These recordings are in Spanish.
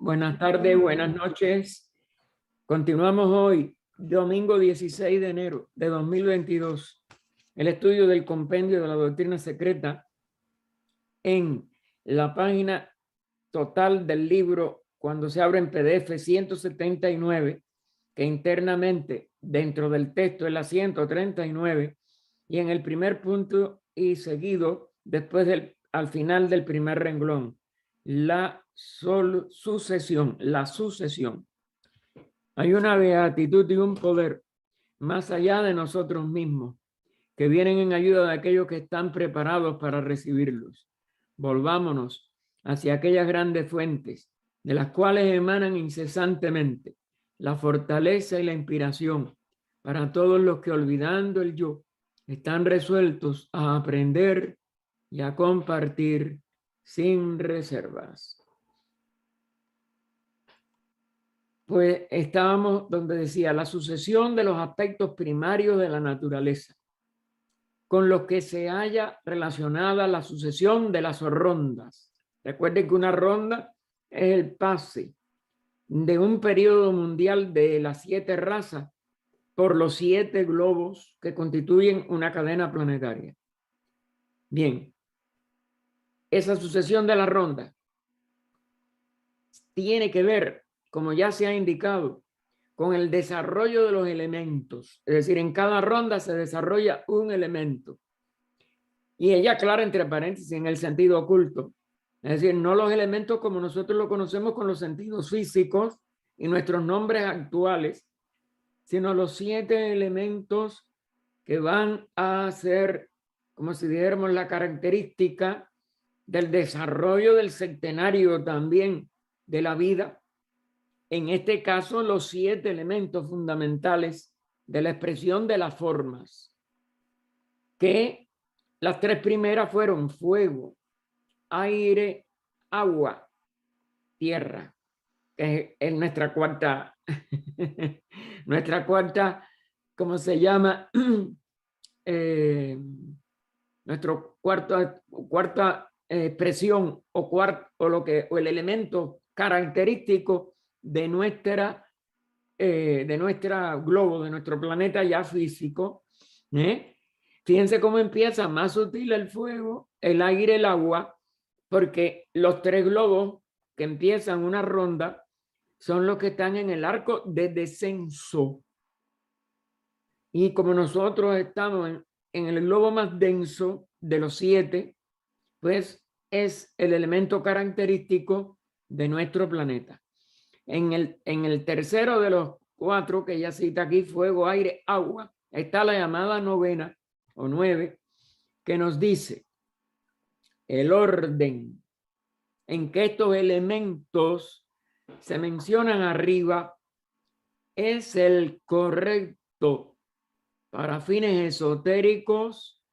Buenas tardes, buenas noches. Continuamos hoy, domingo 16 de enero de 2022, el estudio del compendio de la doctrina secreta en la página total del libro, cuando se abre en PDF 179, que internamente dentro del texto es la 139, y en el primer punto y seguido, después al final del primer renglón, la sucesión. Hay una beatitud y un poder más allá de nosotros mismos que vienen en ayuda de aquellos que están preparados para recibirlos. Volvámonos hacia aquellas grandes fuentes de las cuales emanan incesantemente la fortaleza y la inspiración para todos los que, olvidando el yo, están resueltos a aprender y a compartir sin reservas. Pues estábamos donde decía la sucesión de los aspectos primarios de la naturaleza, con los que se halla relacionada la sucesión de las rondas. Recuerden que una ronda es el pase de un periodo mundial de las 7 razas por los 7 globos que constituyen una cadena planetaria. Bien, esa sucesión de la ronda tiene que ver, como ya se ha indicado, con el desarrollo de los elementos. Es decir, en cada ronda se desarrolla un elemento. Y ella aclara entre paréntesis en el sentido oculto. Es decir, no los elementos como nosotros lo conocemos con los sentidos físicos y nuestros nombres actuales, sino los 7 elementos que van a ser, como si dijéramos, la característica del desarrollo del centenario también de la vida. En este caso, los 7 elementos fundamentales de la expresión de las formas, que las 3 primeras fueron fuego, aire, agua, tierra, que es nuestra cuarta, ¿cómo se llama? Nuestro cuarta expresión o el elemento característico de nuestra globo, de nuestro planeta ya físico. Fíjense cómo empieza más sutil el fuego, el aire, el agua, porque los 3 globos que empiezan una ronda son los que están en el arco de descenso. Y como nosotros estamos en el globo más denso de los 7, pues es el elemento característico de nuestro planeta. En el tercero de los 4 que ella cita aquí, fuego, aire, agua, está la llamada novena o 9, que nos dice el orden en que estos elementos se mencionan arriba es el correcto para fines esotéricos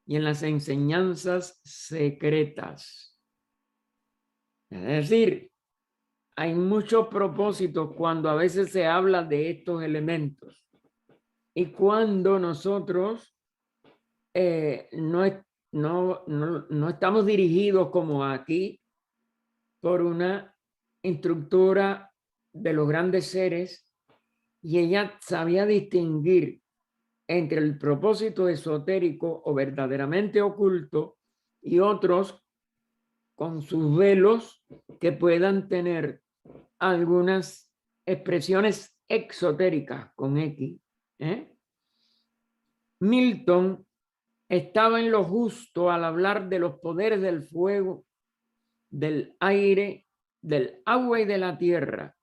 y en las enseñanzas secretas. Es decir, hay muchos propósitos cuando a veces se habla de estos elementos y cuando nosotros no estamos dirigidos como aquí por una instructora de los grandes seres, y ella sabía distinguir entre el propósito esotérico o verdaderamente oculto y otros con sus velos que puedan tener algunas expresiones exotéricas con X. Milton estaba en lo justo al hablar de los poderes del fuego, del aire, del agua y de la tierra.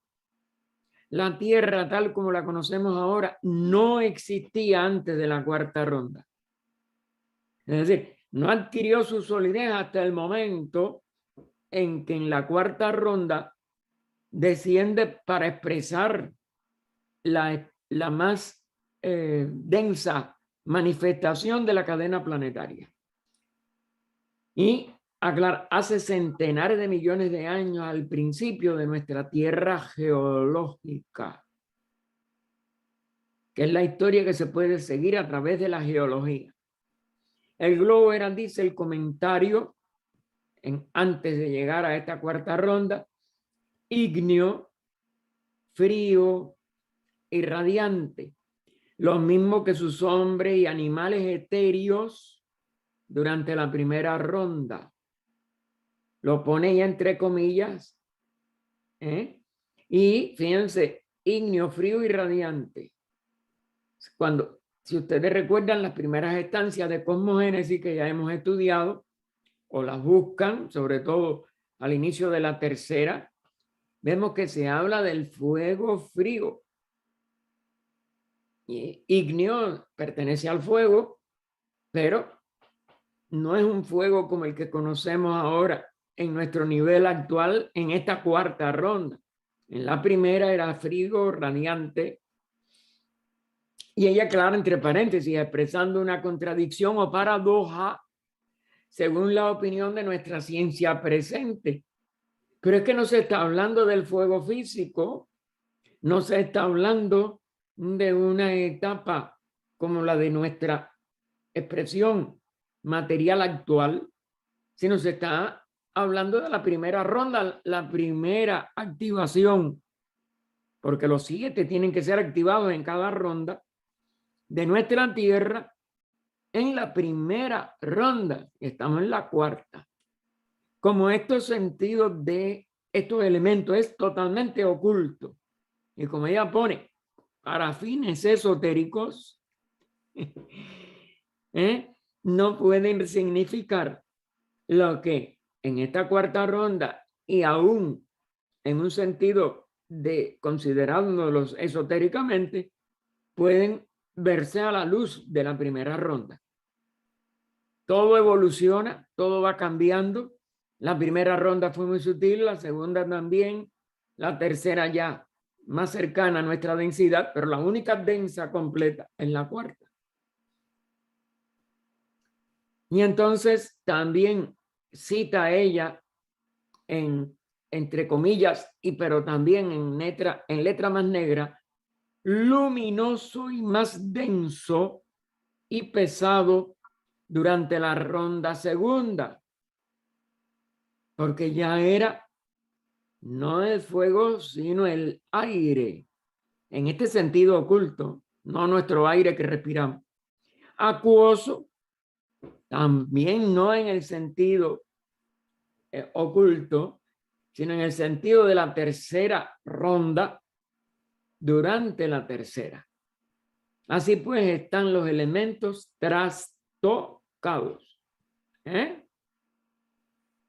La tierra, tal como la conocemos ahora, no existía antes de la cuarta ronda. Es decir, no adquirió su solidez hasta el momento en que en la cuarta ronda desciende para expresar la más densa manifestación de la cadena planetaria. Y hace centenares de millones de años, al principio de nuestra Tierra geológica, que es la historia que se puede seguir a través de la geología. El globo era, dice el comentario, antes de llegar a esta cuarta ronda, ígneo, frío y radiante. Lo mismo que sus hombres y animales etéreos durante la primera ronda. Lo pone ya entre comillas. Y fíjense, ígneo, frío y radiante. Si ustedes recuerdan las primeras estancias de cosmogénesis que ya hemos estudiado, o las buscan, sobre todo al inicio de la tercera, vemos que se habla del fuego frío. Y ígneo pertenece al fuego, pero no es un fuego como el que conocemos ahora en nuestro nivel actual en esta cuarta ronda. En la primera era frío, radiante, y ella aclara entre paréntesis, expresando una contradicción o paradoja según la opinión de nuestra ciencia presente. Pero es que no se está hablando del fuego físico, no se está hablando de una etapa como la de nuestra expresión material actual, sino se está hablando de la primera ronda, la primera activación, porque los 7 tienen que ser activados en cada ronda de nuestra Tierra en la primera ronda. Estamos en la cuarta. Como estos sentidos de estos elementos es totalmente oculto, y como ella pone, para fines esotéricos, no pueden significar lo que en esta cuarta ronda y aún en un sentido de considerándolos esotéricamente, pueden verse a la luz de la primera ronda. Todo evoluciona, todo va cambiando. La primera ronda fue muy sutil, la segunda también, la tercera ya más cercana a nuestra densidad, pero la única densa completa es la cuarta. Y entonces también cita ella entre comillas, pero también en letra más negra, luminoso y más denso y pesado durante la ronda segunda, porque ya era no el fuego, sino el aire, en este sentido oculto, no nuestro aire que respiramos. Acuoso, también no en el sentido oculto, sino en el sentido de la tercera ronda, durante la tercera. Así pues están los elementos trastocados.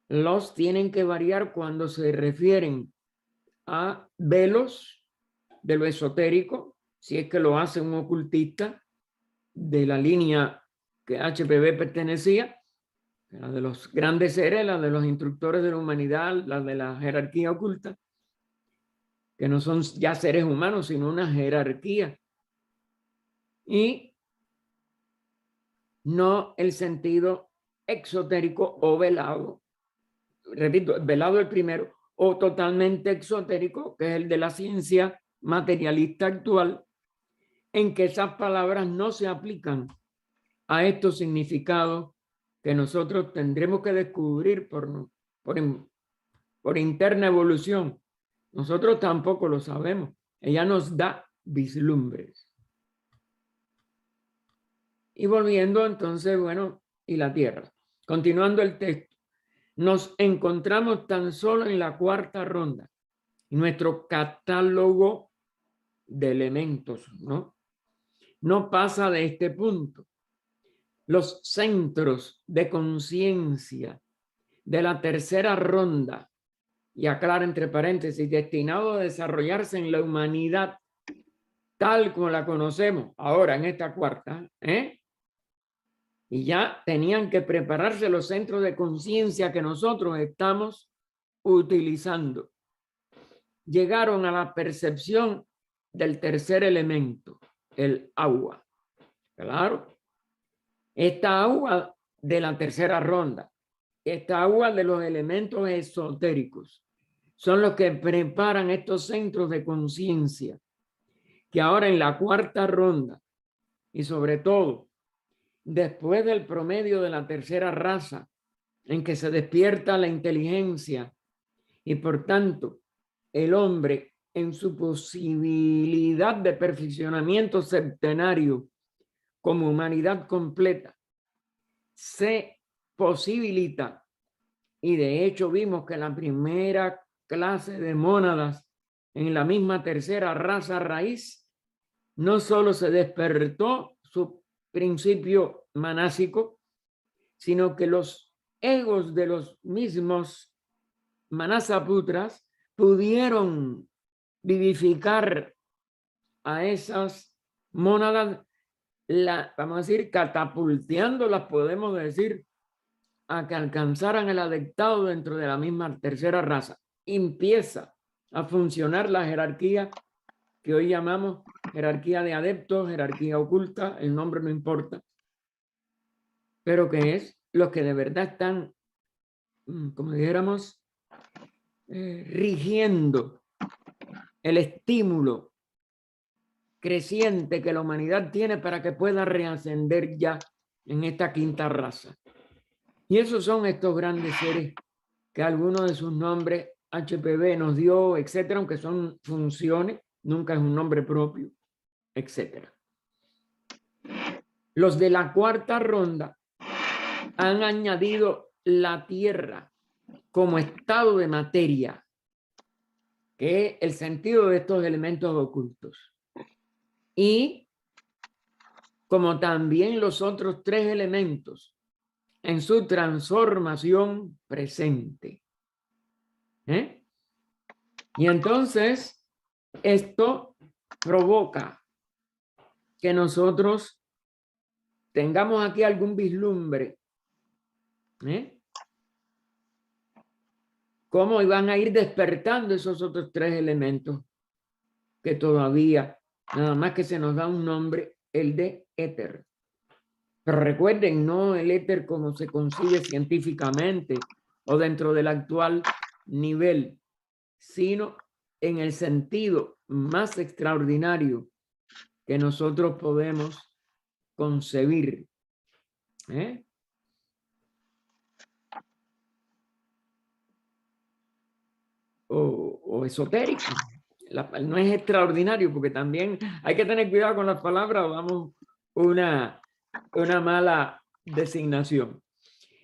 Los tienen que variar cuando se refieren a velos de lo esotérico, si es que lo hace un ocultista de la línea que HPV pertenecía, la de los grandes seres, la de los instructores de la humanidad, la de la jerarquía oculta, que no son ya seres humanos, sino una jerarquía. Y no el sentido exotérico o velado. Repito, velado el primero, o totalmente exotérico, que es el de la ciencia materialista actual, en que esas palabras no se aplican a estos significados que nosotros tendremos que descubrir por interna evolución. Nosotros tampoco lo sabemos. Ella nos da vislumbres. Y volviendo entonces, bueno, y la Tierra. Continuando el texto, nos encontramos tan solo en la cuarta ronda. Nuestro catálogo de elementos, no pasa de este punto. Los centros de conciencia de la tercera ronda, y aclara entre paréntesis, destinado a desarrollarse en la humanidad tal como la conocemos ahora en esta cuarta, y ya tenían que prepararse los centros de conciencia que nosotros estamos utilizando. Llegaron a la percepción del tercer elemento, el agua. Claro, esta agua de la tercera ronda, esta agua de los elementos esotéricos, son los que preparan estos centros de conciencia, que ahora en la cuarta ronda, y sobre todo después del promedio de la tercera raza, en que se despierta la inteligencia y por tanto el hombre en su posibilidad de perfeccionamiento septenario como humanidad completa se posibilita, y de hecho vimos que la primera clase de mónadas en la misma tercera raza raíz no solo se despertó su principio manásico, sino que los egos de los mismos manasaputras pudieron vivificar a esas mónadas, vamos a decir, catapulteándolas, podemos decir, a que alcanzaran el adeptado dentro de la misma tercera raza. Empieza a funcionar la jerarquía que hoy llamamos jerarquía de adeptos, jerarquía oculta, el nombre no importa, pero que es los que de verdad están, como dijéramos, rigiendo el estímulo creciente que la humanidad tiene para que pueda reascender ya en esta quinta raza. Y esos son estos grandes seres que algunos de sus nombres HPV nos dio, etcétera, aunque son funciones, nunca es un nombre propio, etcétera. Los de la cuarta ronda han añadido la tierra como estado de materia, que es el sentido de estos elementos ocultos. Y como también los otros tres elementos en su transformación presente. Y entonces esto provoca que nosotros tengamos aquí algún vislumbre. Cómo iban a ir despertando esos otros tres elementos que todavía, nada más que se nos da un nombre, el de éter. Pero recuerden, no el éter como se concibe científicamente o dentro del actual nivel, sino en el sentido más extraordinario que nosotros podemos concebir. O esotérico. No es extraordinario, porque también hay que tener cuidado con las palabras o damos una mala designación.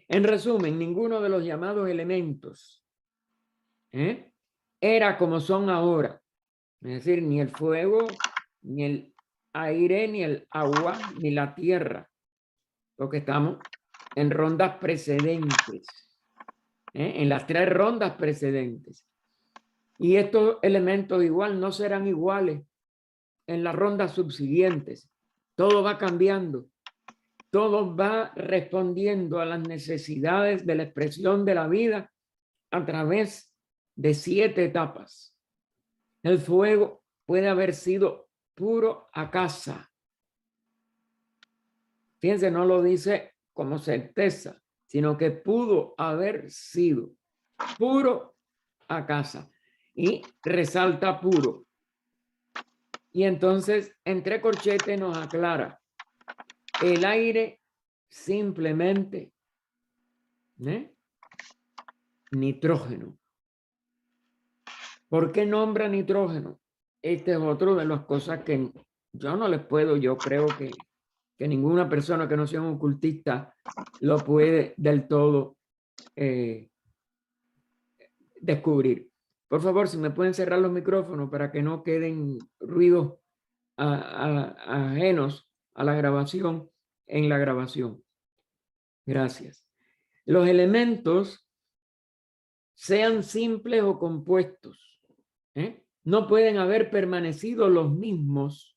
En resumen, ninguno de los llamados elementos era como son ahora. Es decir, ni el fuego, ni el aire, ni el agua, ni la tierra. Porque estamos en rondas precedentes. En las tres rondas precedentes. Y estos elementos igual no serán iguales en las rondas subsiguientes. Todo va cambiando. Todo va respondiendo a las necesidades de la expresión de la vida a través de 7 etapas. El fuego puede haber sido puro acasa. Fíjense, no lo dice como certeza, sino que pudo haber sido puro acasa. Y resalta puro. Y entonces, entre corchetes nos aclara, el aire simplemente nitrógeno. ¿Por qué nombra nitrógeno? Este es otro de las cosas que yo no les puedo, yo creo que ninguna persona que no sea un ocultista lo puede del todo descubrir. Por favor, si me pueden cerrar los micrófonos para que no queden ruidos ajenos a la grabación en la grabación. Gracias. Los elementos, sean simples o compuestos, no pueden haber permanecido los mismos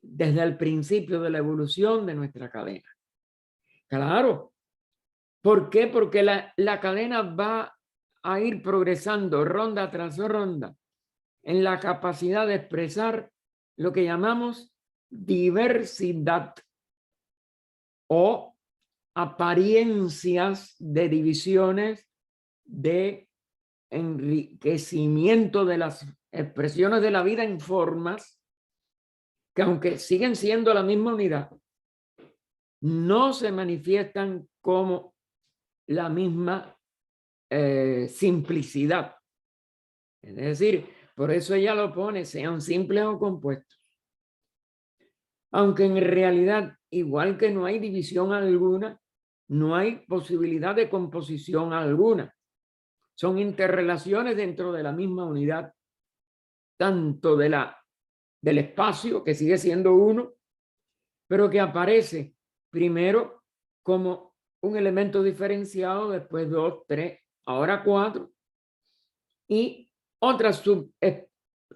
desde el principio de la evolución de nuestra cadena. Claro. ¿Por qué? Porque la cadena va a ir progresando ronda tras ronda en la capacidad de expresar lo que llamamos diversidad o apariencias de divisiones, de enriquecimiento de las expresiones de la vida en formas que, aunque siguen siendo la misma unidad, no se manifiestan como la misma simplicidad Es decir, por eso ella lo pone, sean simples o compuestos. Aunque en realidad, igual que no hay división alguna, no hay posibilidad de composición alguna. Son interrelaciones dentro de la misma unidad, tanto del espacio, que sigue siendo uno, pero que aparece primero como un elemento diferenciado, después 2, 3, ahora 4, y otras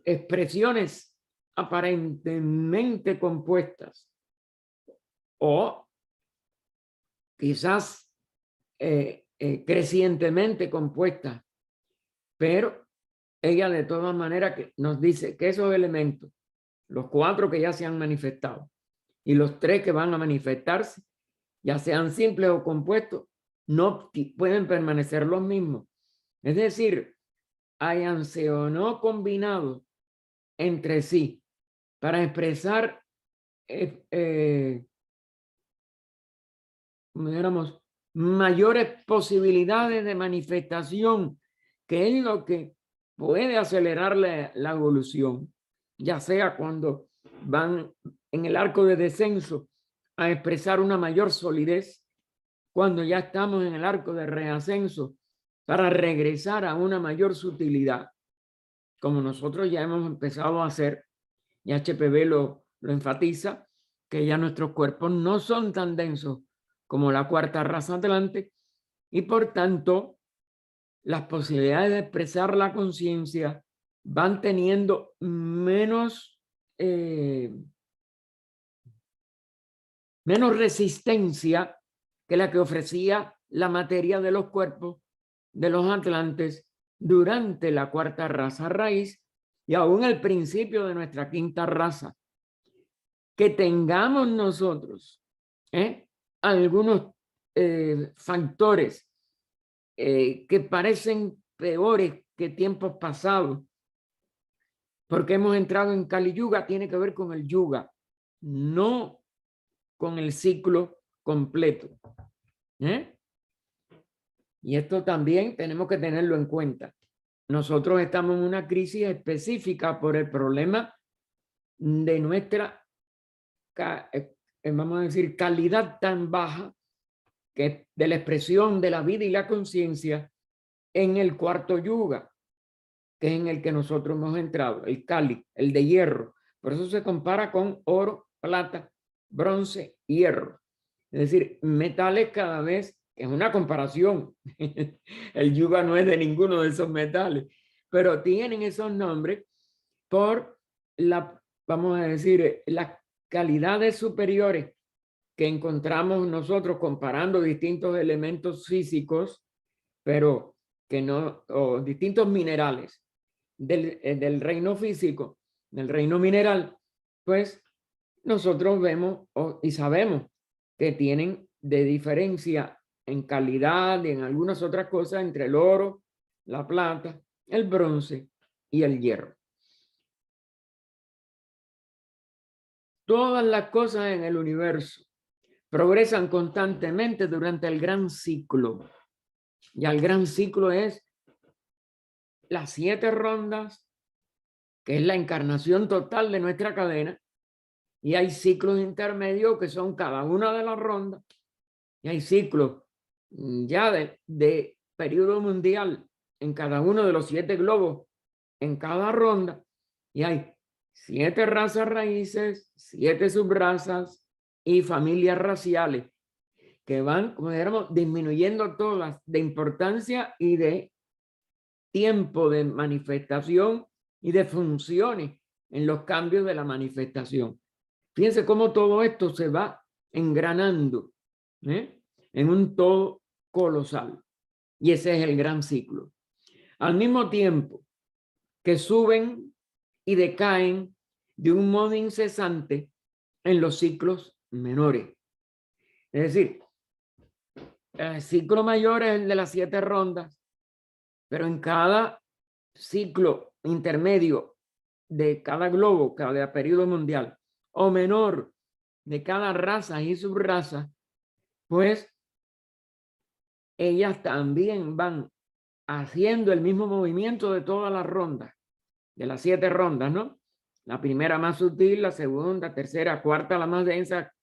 expresiones aparentemente compuestas o quizás crecientemente compuestas, pero ella de todas maneras nos dice que esos elementos, los 4 que ya se han manifestado y los 3 que van a manifestarse, ya sean simples o compuestos, no pueden permanecer los mismos. Es decir, háyanse o no combinados entre sí para expresar, como dijéramos, mayores posibilidades de manifestación, que es lo que puede acelerar la evolución, ya sea cuando van en el arco de descenso a expresar una mayor solidez, cuando ya estamos en el arco de reascenso para regresar a una mayor sutilidad, como nosotros ya hemos empezado a hacer, y HPV lo enfatiza, que ya nuestros cuerpos no son tan densos como la cuarta raza atlante, y por tanto las posibilidades de expresar la conciencia van teniendo menos resistencia que la que ofrecía la materia de los cuerpos de los atlantes durante la cuarta raza raíz y aún al principio de nuestra quinta raza. Que tengamos nosotros algunos factores que parecen peores que tiempos pasados, porque hemos entrado en Kali Yuga, tiene que ver con el yuga, no con el ciclo completo. Y esto también tenemos que tenerlo en cuenta. Nosotros estamos en una crisis específica por el problema de nuestra, vamos a decir, calidad tan baja que de la expresión de la vida y la conciencia en el cuarto yuga, que es en el que nosotros hemos entrado, el Kali, el de hierro. Por eso se compara con oro, plata, bronce, hierro. Es decir, metales cada vez, es una comparación. El yuga no es de ninguno de esos metales, pero tienen esos nombres por vamos a decir, las calidades superiores que encontramos nosotros comparando distintos elementos físicos, pero que no, o distintos minerales del reino físico, del reino mineral, pues nosotros vemos y sabemos que tienen de diferencia en calidad y en algunas otras cosas entre el oro, la plata, el bronce y el hierro. Todas las cosas en el universo progresan constantemente durante el gran ciclo. Y el gran ciclo es las 7 rondas, que es la encarnación total de nuestra cadena. Y hay ciclos intermedios que son cada una de las rondas. Y hay ciclos ya de periodo mundial en cada uno de los 7 globos en cada ronda. Y hay 7 razas raíces, 7 subrazas y familias raciales que van, como dijéramos, disminuyendo todas de importancia y de tiempo de manifestación y de funciones en los cambios de la manifestación. Fíjense cómo todo esto se va engranando en un todo colosal. Y ese es el gran ciclo. Al mismo tiempo que suben y decaen de un modo incesante en los ciclos menores. Es decir, el ciclo mayor es el de las 7 rondas, pero en cada ciclo intermedio de cada globo, cada periodo mundial, o menor de cada raza y subraza, pues ellas también van haciendo el mismo movimiento de todas las rondas, de las 7 rondas, ¿no? La primera más sutil, la segunda, tercera, cuarta, la más densa,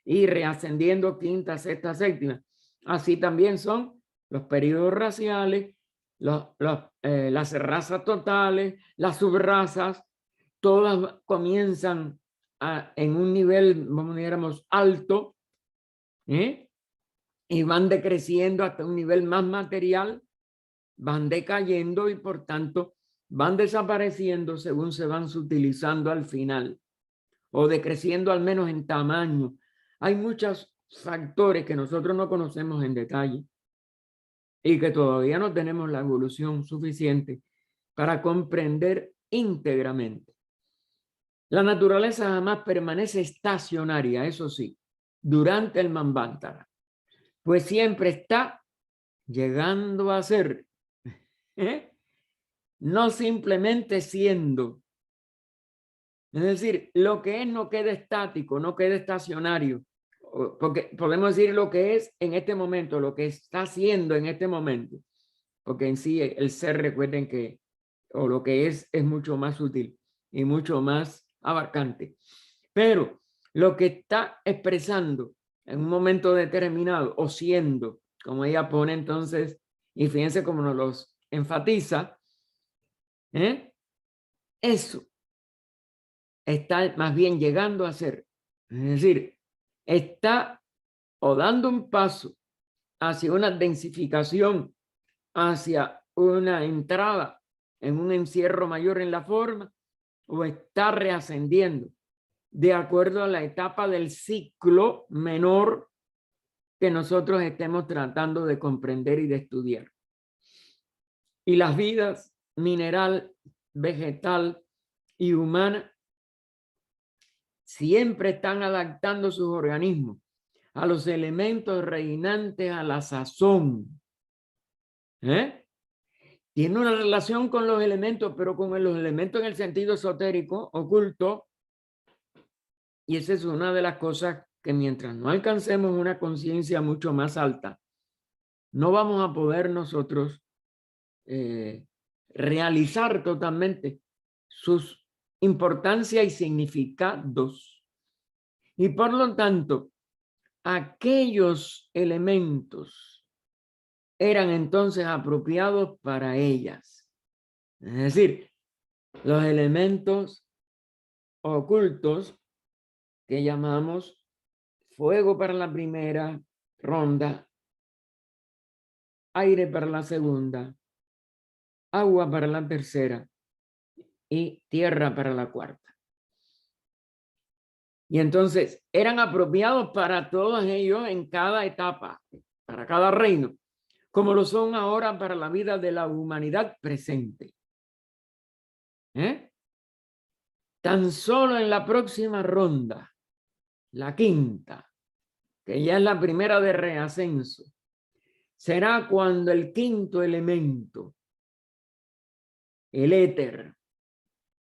y reascendiendo quinta, sexta, séptima. Así también son los periodos raciales, las razas totales, las subrazas, todas comienzan en un nivel, vamos digamos, alto, ¿eh? Y van decreciendo hasta un nivel más material, van decayendo y por tanto van desapareciendo según se van sutilizando al final o decreciendo al menos en tamaño. Hay muchos factores que nosotros no conocemos en detalle y que todavía no tenemos la evolución suficiente para comprender íntegramente. La naturaleza jamás permanece estacionaria, eso sí, durante el Manvantara, pues siempre está llegando a ser, ¿eh? No simplemente siendo. Es decir, lo que es no queda estático, no queda estacionario, porque podemos decir lo que es en este momento, lo que está haciendo en este momento, porque en sí el ser, recuerden que, o lo que es mucho más sutil y mucho más abarcante. Pero lo que está expresando en un momento determinado o siendo, como ella pone entonces, y fíjense cómo nos los enfatiza, eso está más bien llegando a ser. Es decir, está o dando un paso hacia una densificación, hacia una entrada en un encierro mayor en la forma, o está reascendiendo de acuerdo a la etapa del ciclo menor que nosotros estemos tratando de comprender y de estudiar. Y las vidas mineral, vegetal y humana siempre están adaptando sus organismos a los elementos reinantes a la sazón. Tiene una relación con los elementos, pero con los elementos en el sentido esotérico, oculto. Y esa es una de las cosas que mientras no alcancemos una conciencia mucho más alta, no vamos a poder nosotros realizar totalmente sus importancia y significados. Y por lo tanto, aquellos elementos eran entonces apropiados para ellas. Es decir, los elementos ocultos que llamamos fuego para la primera ronda, aire para la segunda, agua para la tercera y tierra para la cuarta. Y entonces eran apropiados para todos ellos en cada etapa, para cada reino, como lo son ahora para la vida de la humanidad presente. Tan solo en la próxima ronda, la quinta, que ya es la primera de reascenso, será cuando el quinto elemento, el éter,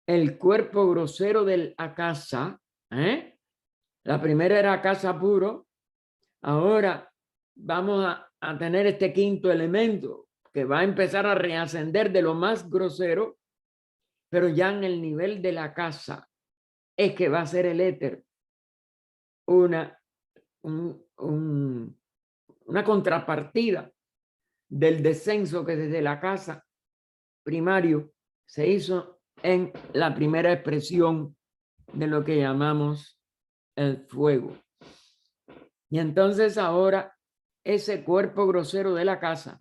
el cuerpo grosero del akasa, la primera era akasa puro, ahora vamos a tener este quinto elemento que va a empezar a reascender de lo más grosero, pero ya en el nivel de la casa es que va a ser el éter una contrapartida del descenso que desde la casa primario se hizo en la primera expresión de lo que llamamos el fuego. Y entonces ahora ese cuerpo grosero de la casa,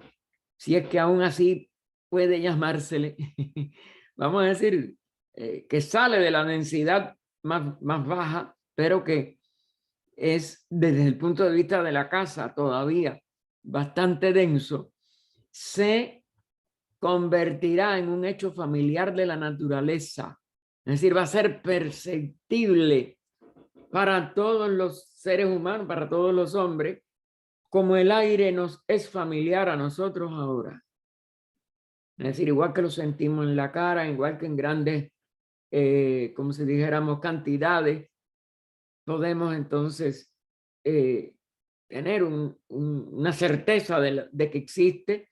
si es que aún así puede llamársele, vamos a decir que sale de la densidad más baja, pero que es desde el punto de vista de la casa todavía bastante denso, se convertirá en un hecho familiar de la naturaleza. Es decir, va a ser perceptible para todos los seres humanos, para todos los hombres, como el aire nos es familiar a nosotros ahora. Es decir, igual que lo sentimos en la cara, igual que en grandes, como si dijéramos, cantidades, podemos entonces tener una certeza de que existe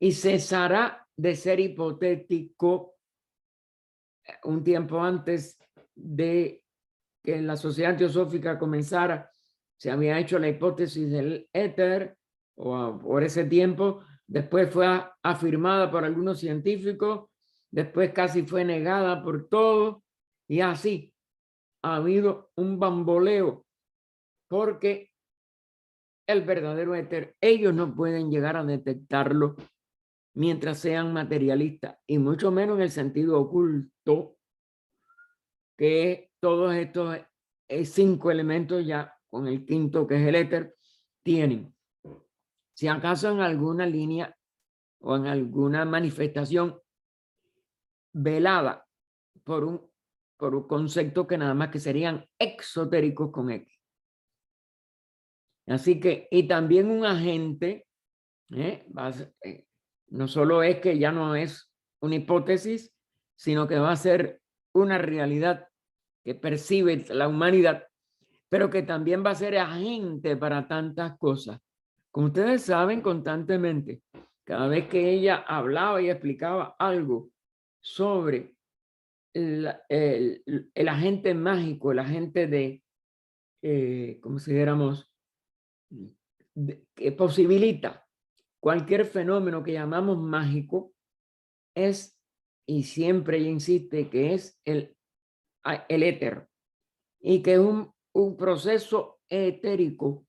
y cesará de ser hipotético un tiempo antes de que la sociedad teosófica comenzara. Se había hecho la hipótesis del éter por ese tiempo, después fue afirmada por algunos científicos, después casi fue negada por todos, y así ha habido un bamboleo, porque el verdadero éter, ellos no pueden llegar a detectarlo mientras sean materialistas, y mucho menos en el sentido oculto, que todos estos 5 elementos ya con el quinto, que es el éter, tienen. Si acaso en alguna línea o en alguna manifestación velada por un concepto que nada más que serían exotéricos con X. Así que, y también un agente, no solo es que ya no es una hipótesis, sino que va a ser una realidad que percibe la humanidad, pero que también va a ser agente para tantas cosas. Como ustedes saben, constantemente, cada vez que ella hablaba y explicaba algo sobre el agente mágico, el agente de, como si dijéramos, que posibilita cualquier fenómeno que llamamos mágico, es, y siempre ella insiste, que es el éter, y que es un proceso etérico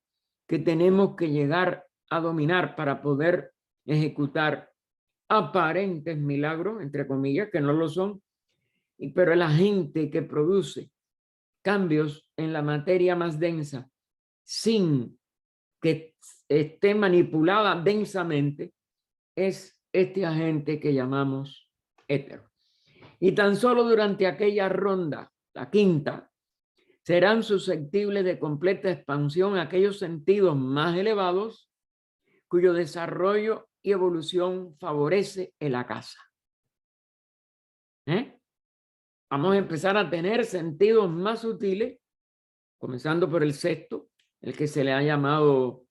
que tenemos que llegar a dominar para poder ejecutar aparentes milagros, entre comillas, que no lo son, pero el agente que produce cambios en la materia más densa sin que esté manipulada densamente es este agente que llamamos éter. Y tan solo durante aquella ronda, la quinta, serán susceptibles de completa expansión aquellos sentidos más elevados cuyo desarrollo y evolución favorece en la casa. Vamos a empezar a tener sentidos más sutiles, comenzando por el sexto, el que se le ha llamado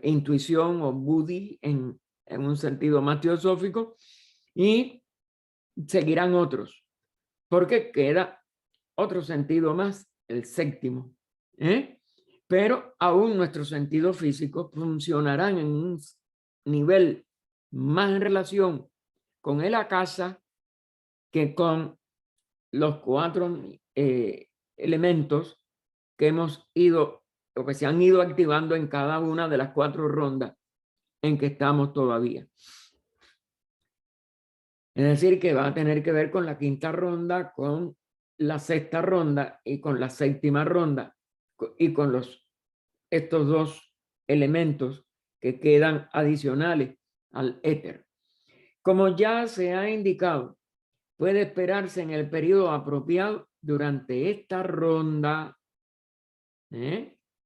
intuición o buddhi en un sentido más teosófico, y seguirán otros, porque queda otro sentido más, el séptimo. Pero aún nuestros sentidos físicos funcionarán en un nivel más en relación con el akasa que con los 4 elementos que hemos ido, o que se han ido activando en cada una de las 4 rondas en que estamos todavía. Es decir, que va a tener que ver con la quinta ronda, con la sexta ronda y con la séptima ronda, y con estos 2 elementos que quedan adicionales al éter. Como ya se ha indicado, puede esperarse en el periodo apropiado durante esta ronda,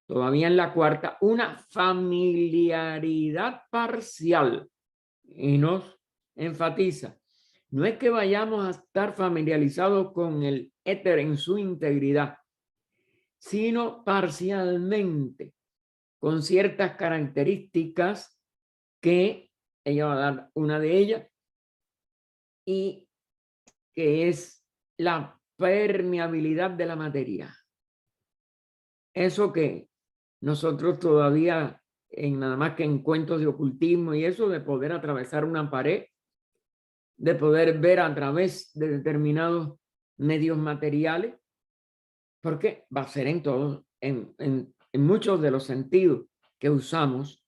todavía en la cuarta, una familiaridad parcial, y nos enfatiza. No es que vayamos a estar familiarizados con el éter en su integridad, sino parcialmente, con ciertas características que ella va a dar una de ellas, y que es la permeabilidad de la materia. Eso que nosotros todavía, en nada más que en cuentos de ocultismo y eso, de poder atravesar una pared, de poder ver a través de determinados medios materiales, porque va a ser en todos, en muchos de los sentidos que usamos,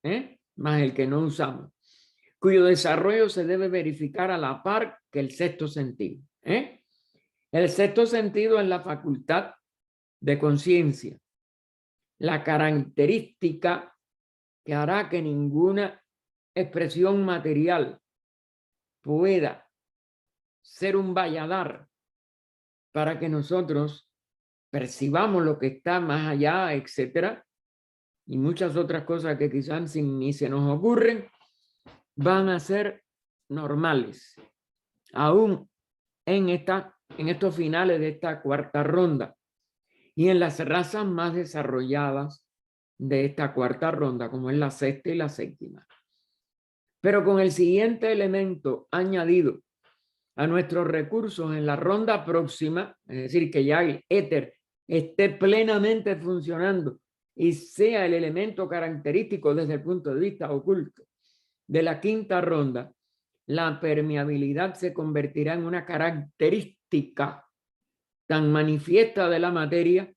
más el que no usamos, cuyo desarrollo se debe verificar a la par que el sexto sentido. El sexto sentido es la facultad de conciencia, la característica que hará que ninguna expresión material pueda ser un valladar para que nosotros percibamos lo que está más allá, etcétera, y muchas otras cosas que quizás ni se nos ocurren, van a ser normales, aún en estos finales de esta cuarta ronda y en las razas más desarrolladas de esta cuarta ronda, como es la sexta y la séptima. pero con el siguiente elemento añadido a nuestros recursos en la ronda próxima, es decir, que ya el éter esté plenamente funcionando y sea el elemento característico desde el punto de vista oculto de la quinta ronda, la permeabilidad se convertirá en una característica tan manifiesta de la materia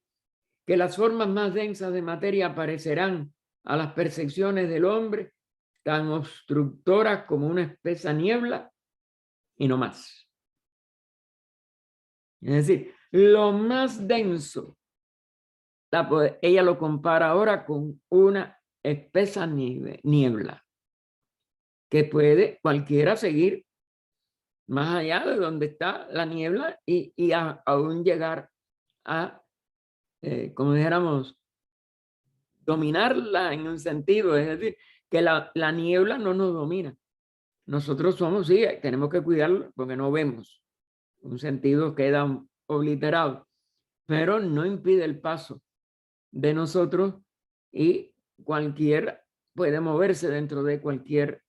que las formas más densas de materia aparecerán a las percepciones del hombre tan obstructoras como una espesa niebla y no más. Es decir, lo más denso, ella lo compara ahora con una espesa niebla que puede cualquiera seguir más allá de donde está la niebla y aún llegar a, como dijéramos, dominarla en un sentido, es decir, que la niebla no nos domina. Nosotros somos, sí, tenemos que cuidarlo porque no vemos. Un sentido queda obliterado, pero no impide el paso de nosotros y cualquier puede moverse dentro de cualquier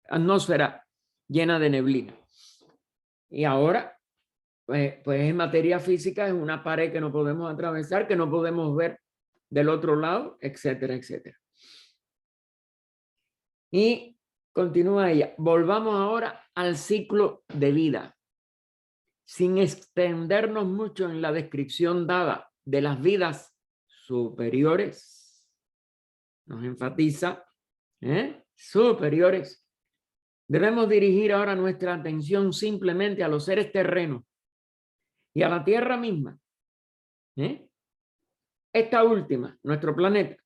atmósfera llena de neblina. Y ahora, pues en materia física es una pared que no podemos atravesar, que no podemos ver del otro lado, etcétera, etcétera. Y continúa ella. Volvamos ahora al ciclo de vida. Sin extendernos mucho en la descripción dada de las vidas superiores, nos enfatiza, superiores, debemos dirigir ahora nuestra atención simplemente a los seres terrenos y a la Tierra misma. Esta última, nuestro planeta,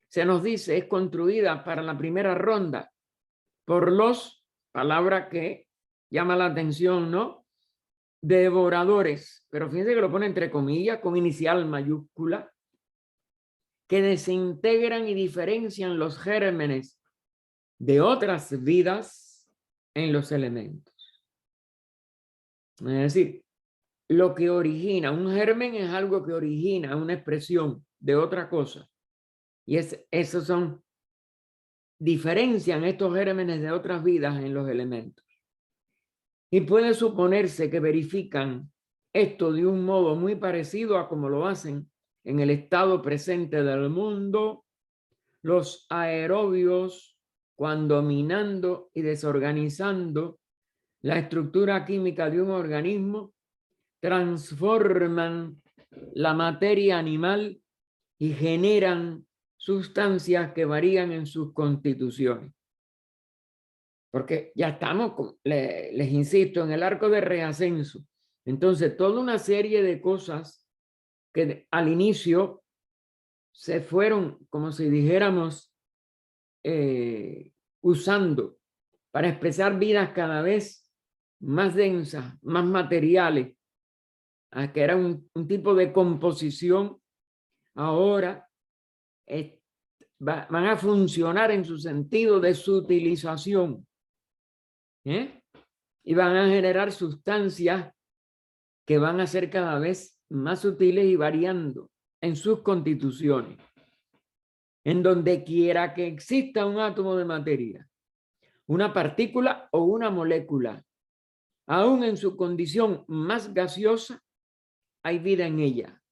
se nos dice es construida para la primera ronda por los, palabra que llama la atención, ¿no? Devoradores, pero fíjense que lo pone entre comillas con inicial mayúscula, que desintegran y diferencian los gérmenes de otras vidas en los elementos. Es decir, lo que origina, un germen es algo que origina una expresión de otra cosa. Y esos son, diferencian estos gérmenes de otras vidas en los elementos. Y puede suponerse que verifican esto de un modo muy parecido a como lo hacen en el estado presente del mundo los aerobios cuando minando y desorganizando la estructura química de un organismo transforman la materia animal y generan sustancias que varían en sus constituciones. Porque ya estamos, les insisto, en el arco de reascenso. Entonces, toda una serie de cosas que al inicio se fueron, como si dijéramos, usando para expresar vidas cada vez más densas, más materiales, que era un tipo de composición, ahora van a funcionar en su sentido de sutilización. Y van a generar sustancias que van a ser cada vez más sutiles y variando en sus constituciones. En donde quiera que exista un átomo de materia, una partícula o una molécula, aún en su condición más gaseosa, hay vida en ella,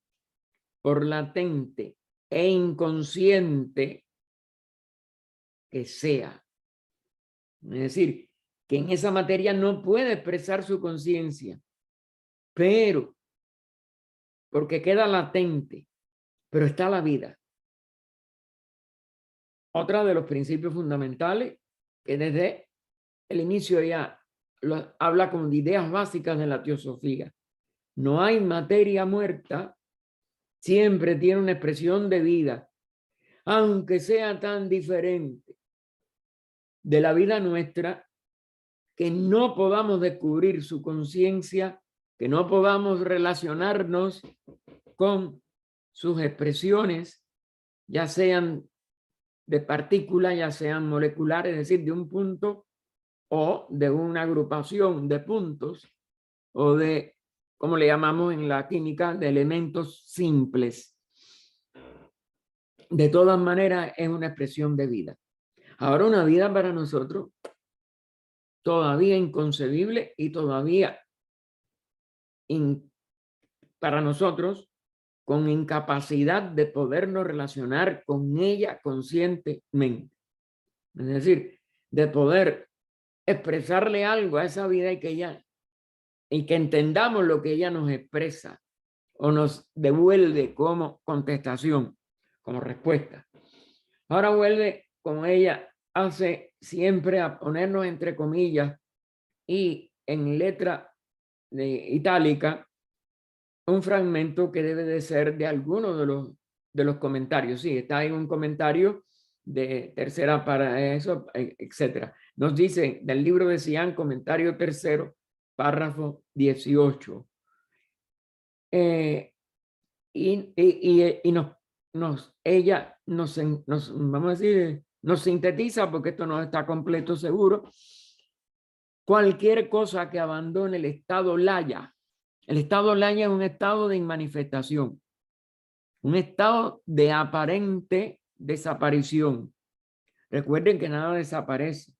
por latente e inconsciente que sea. Es decir, que en esa materia no puede expresar su conciencia, pero porque queda latente, pero está la vida. Otra de los principios fundamentales que desde el inicio ya habla como de ideas básicas de la teosofía. No hay materia muerta, siempre tiene una expresión de vida, aunque sea tan diferente de la vida nuestra, que no podamos descubrir su conciencia, que no podamos relacionarnos con sus expresiones, ya sean de partículas, ya sean moleculares, es decir, de un punto o de una agrupación de puntos o de, como le llamamos en la química, de elementos simples. de todas maneras es una expresión de vida. Ahora una vida para nosotros todavía inconcebible y todavía para nosotros con incapacidad de podernos relacionar con ella conscientemente. Es decir, de poder expresarle algo a esa vida y que entendamos lo que ella nos expresa o nos devuelve como contestación, como respuesta. Ahora vuelve, como ella hace siempre, a ponernos entre comillas y en letra itálica un fragmento que debe de ser de alguno de los comentarios. Sí, está en un comentario de tercera para eso, etcétera. Nos dice del libro de Cian, comentario tercero, párrafo 18. Y ella vamos a decir, nos sintetiza, porque esto no está completo seguro. Cualquier cosa que abandone el estado laya. El estado laya es un estado de inmanifestación, un estado de aparente desaparición. Recuerden que nada desaparece,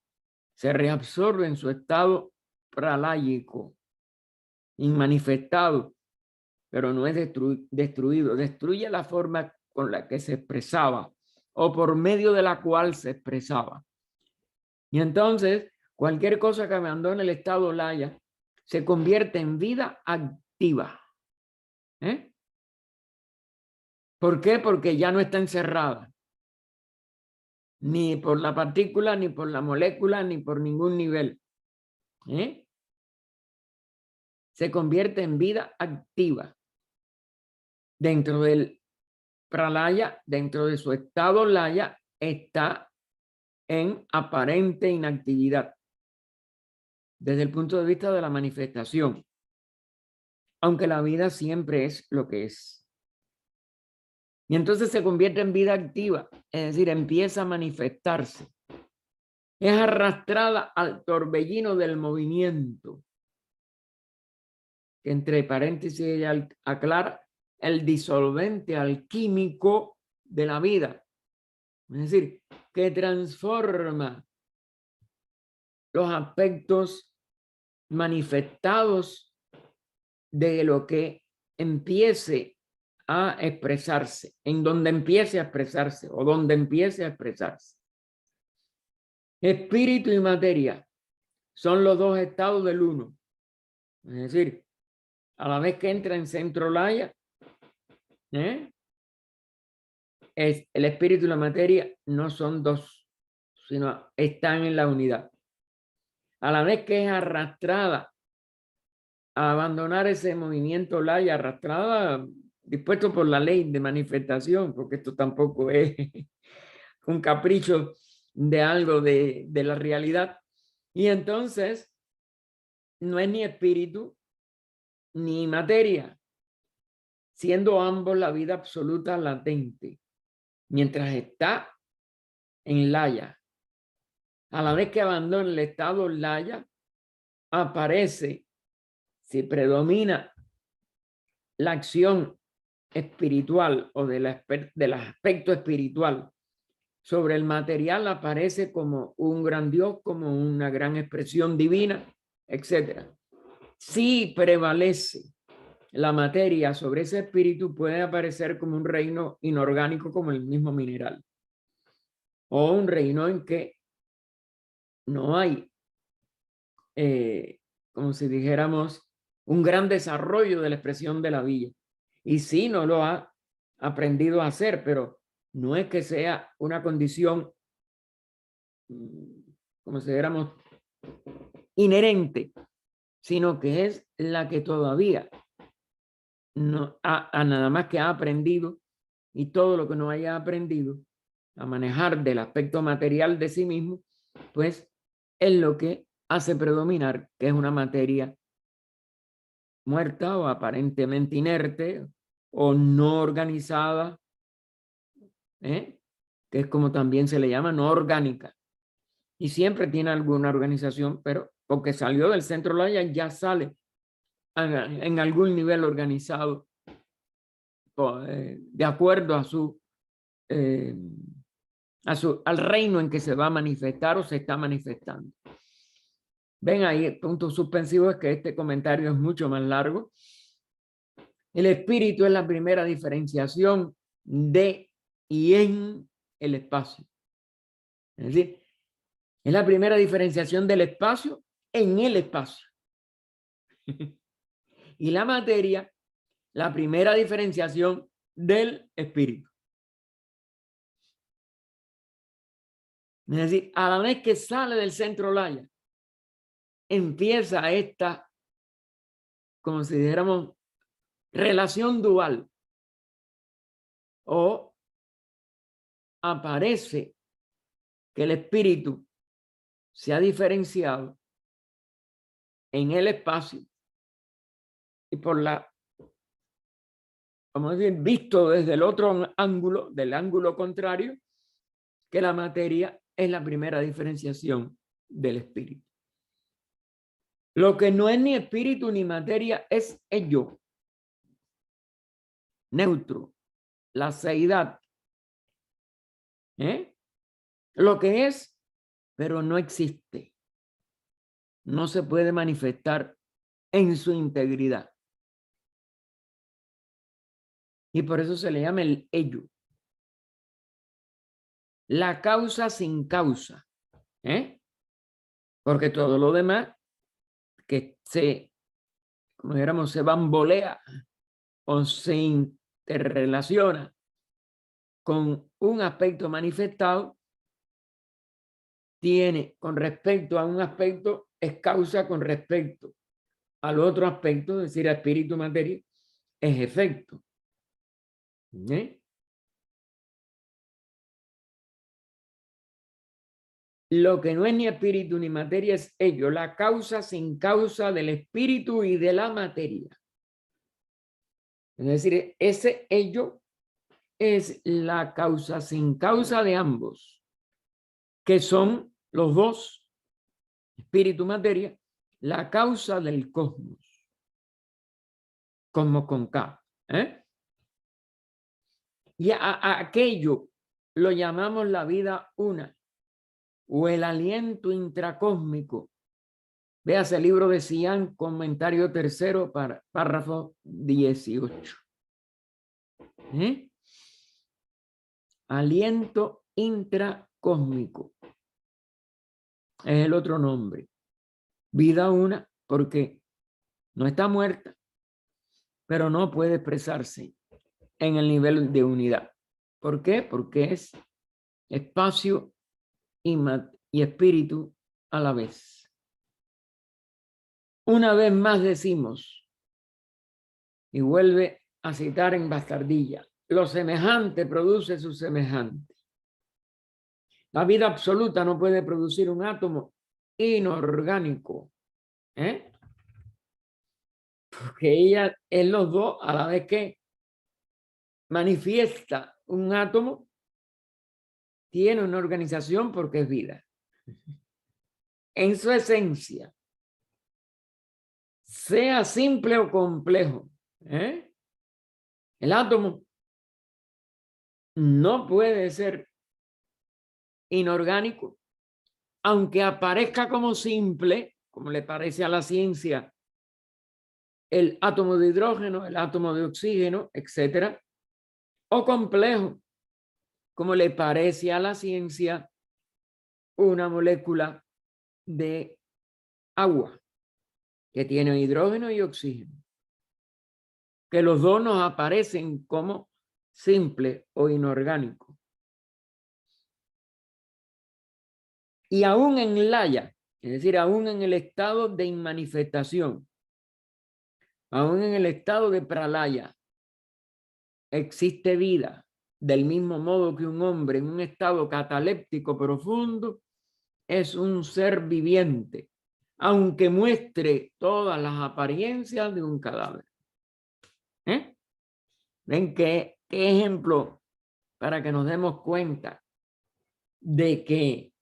se reabsorbe en su estado praláyico, inmanifestado, pero no es destruido. Destruye la forma con la que se expresaba o por medio de la cual se expresaba. Y entonces, cualquier cosa que abandone el estado laya se convierte en vida activa. ¿Por qué? Porque ya no está encerrada. Ni por la partícula, ni por la molécula, ni por ningún nivel. Se convierte en vida activa. Dentro del pralaya, dentro de su estado laya, está en aparente inactividad desde el punto de vista de la manifestación, aunque la vida siempre es lo que es. Y entonces se convierte en vida activa, es decir, empieza a manifestarse. Es arrastrada al torbellino del movimiento, que entre paréntesis ella aclara, el disolvente alquímico de la vida. Es decir, que transforma los aspectos manifestados de lo que empiece a expresarse, en donde empiece a expresarse o donde empiece a expresarse. Espíritu y materia son los dos estados del uno. Es decir, a la vez que entra en centro laya, es el espíritu y la materia no son dos, sino están en la unidad. A la vez que es arrastrada a abandonar ese movimiento laya, arrastrada, dispuesto por la ley de manifestación, porque esto tampoco es un capricho de algo de la realidad. Y entonces no es ni espíritu ni materia, siendo ambos la vida absoluta latente, mientras está en laya. A la vez que abandona el estado laya, aparece, si predomina la acción espiritual o del aspecto espiritual sobre el material, aparece como un gran Dios, como una gran expresión divina, etc. Si prevalece la materia sobre ese espíritu, puede aparecer como un reino inorgánico, como el mismo mineral, o un reino en que no hay, como si dijéramos, un gran desarrollo de la expresión de la vida. Y sí, no lo ha aprendido a hacer, pero no es que sea una condición, como si dijéramos, inherente, sino que es la que todavía no nada más que ha aprendido, y todo lo que no haya aprendido a manejar del aspecto material de sí mismo, pues es lo que hace predominar que es una materia muerta o aparentemente inerte o no organizada, que es como también se le llama, no orgánica. Y siempre tiene alguna organización, pero porque salió del centro laya ya sale en algún nivel organizado de acuerdo a su al reino en que se va a manifestar o se está manifestando. Ven ahí, el punto suspensivo es que este comentario es mucho más largo. El espíritu es la primera diferenciación de y en el espacio. Es decir, es la primera diferenciación del espacio en el espacio. Y la materia, la primera diferenciación del espíritu. Es decir, a la vez que sale del centro Laya, empieza esta, como si dijéramos, relación dual. O aparece que el espíritu se ha diferenciado en el espacio y por la, vamos a decir, visto desde el otro ángulo, del ángulo contrario, que la materia es la primera diferenciación del espíritu. Lo que no es ni espíritu ni materia es el yo. Neutro, la seidad. Lo que es, pero no existe. No se puede manifestar en su integridad. Y por eso se le llama el ello. La causa sin causa. Porque todo lo demás que como dijéramos, se bambolea o se interrelaciona con un aspecto manifestado, tiene con respecto a un aspecto, es causa con respecto al otro aspecto, es decir, a espíritu, materia, es efecto. Lo que no es ni espíritu ni materia es ello, la causa sin causa del espíritu y de la materia. Es decir, ese ello es la causa sin causa de ambos, que son los dos, espíritu y materia, la causa del cosmos. Cosmos con K. Y a aquello lo llamamos la vida una o el aliento intracósmico. Véase el libro de Cian, comentario tercero, párrafo 18. Aliento intracósmico es el otro nombre. Vida una porque no está muerta, pero no puede expresarse en el nivel de unidad. ¿Por qué? Porque es espacio y espíritu a la vez. Una vez más decimos, y vuelve a citar en Bastardilla, lo semejante produce su semejante. La vida absoluta no puede producir un átomo inorgánico, porque ella es los dos a la vez que manifiesta un átomo, tiene una organización porque es vida. En su esencia, sea simple o complejo, el átomo no puede ser inorgánico, aunque aparezca como simple, como le parece a la ciencia, el átomo de hidrógeno, el átomo de oxígeno, etcétera, o complejo, como le parece a la ciencia una molécula de agua que tiene hidrógeno y oxígeno, que los dos nos aparecen como simple o inorgánico. Y aún en laya, es decir, aún en el estado de inmanifestación, aún en el estado de pralaya, existe vida, del mismo modo que un hombre en un estado cataléptico profundo es un ser viviente, aunque muestre todas las apariencias de un cadáver. ¿Ven qué ejemplo para que nos demos cuenta de que